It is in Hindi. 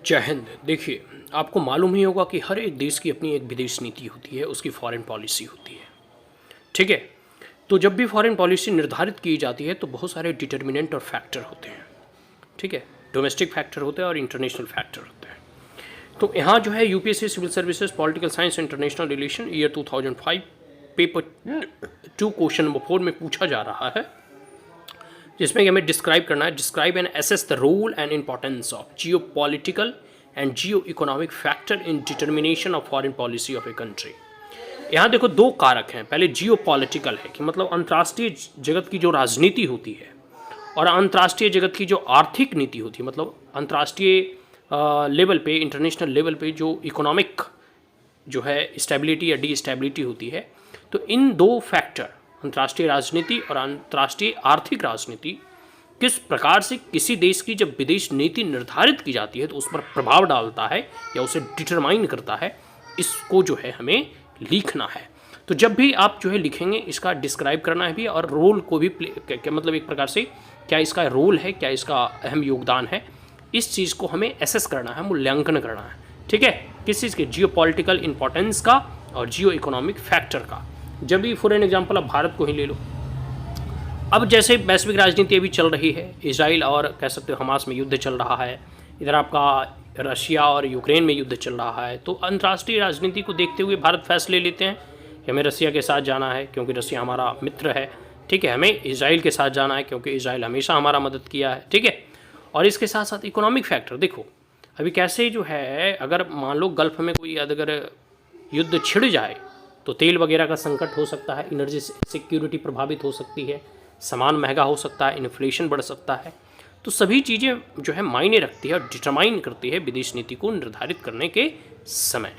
जय हिंद। देखिए, आपको मालूम ही होगा कि हर एक देश की अपनी एक विदेश नीति होती है, उसकी फॉरेन पॉलिसी होती है। ठीक है। तो जब भी फॉरेन पॉलिसी निर्धारित की जाती है तो बहुत सारे डिटर्मिनेंट और फैक्टर होते हैं। ठीक है। डोमेस्टिक फैक्टर होते हैं और इंटरनेशनल फैक्टर होते हैं। तो यहाँ जो है UPSC civil services political science international relation year 2005 paper 2 question number 4 में पूछा जा रहा है, जिसमें कि हमें डिस्क्राइब करना है, describe and assess the role and importance of geo political and geo economic factor in determination of foreign policy of a country. यहाँ देखो दो कारक हैं। पहले जियो पॉलिटिकल है कि मतलब अंतर्राष्ट्रीय जगत की जो राजनीति होती है और अंतर्राष्ट्रीय जगत की जो आर्थिक नीति होती है, मतलब अंतर्राष्ट्रीय लेवल पे, इंटरनेशनल लेवल पे जो इकोनॉमिक जो है स्टेबिलिटी या डी स्टेबिलिटी होती है। तो इन दो फैक्टर, अंतर्राष्ट्रीय राजनीति और अंतर्राष्ट्रीय आर्थिक राजनीति, किस प्रकार से किसी देश की जब विदेश नीति निर्धारित की जाती है तो उस पर प्रभाव डालता है या उसे डिटरमाइन करता है, इसको जो है हमें लिखना है। तो जब भी आप जो है लिखेंगे, इसका डिस्क्राइब करना है भी और रोल को भी क्या मतलब एक प्रकार से क्या इसका रोल है, क्या इसका अहम योगदान है, इस चीज़ को हमें एसेस करना है, मूल्यांकन करना है। ठीक है। किस चीज़ के? जियो पॉलिटिकल इंपॉर्टेंस का और जियो इकोनॉमिक फैक्टर का। जब भी फॉर एन एग्जाम्पल आप भारत को ही ले लो, अब जैसे वैश्विक राजनीति अभी चल रही है, इजराइल और कह सकते हो हमास में युद्ध चल रहा है, इधर आपका रशिया और यूक्रेन में युद्ध चल रहा है। तो अंतर्राष्ट्रीय राजनीति को देखते हुए भारत फैसले लेते हैं कि हमें रशिया के साथ जाना है क्योंकि रशिया हमारा मित्र है। ठीक है। हमें इजराइल के साथ जाना है क्योंकि इजराइल हमेशा हमारा मदद किया है। ठीक है। और इसके साथ साथ इकोनॉमिक फैक्टर देखो, अभी कैसे जो है, अगर मान लो गल्फ में कोई अगर युद्ध छिड़ जाए तो तेल वगैरह का संकट हो सकता है, एनर्जी सिक्योरिटी प्रभावित हो सकती है, सामान महंगा हो सकता है, इन्फ्लेशन बढ़ सकता है। तो सभी चीज़ें जो है मायने रखती है और डिटरमाइन करती है विदेश नीति को निर्धारित करने के समय।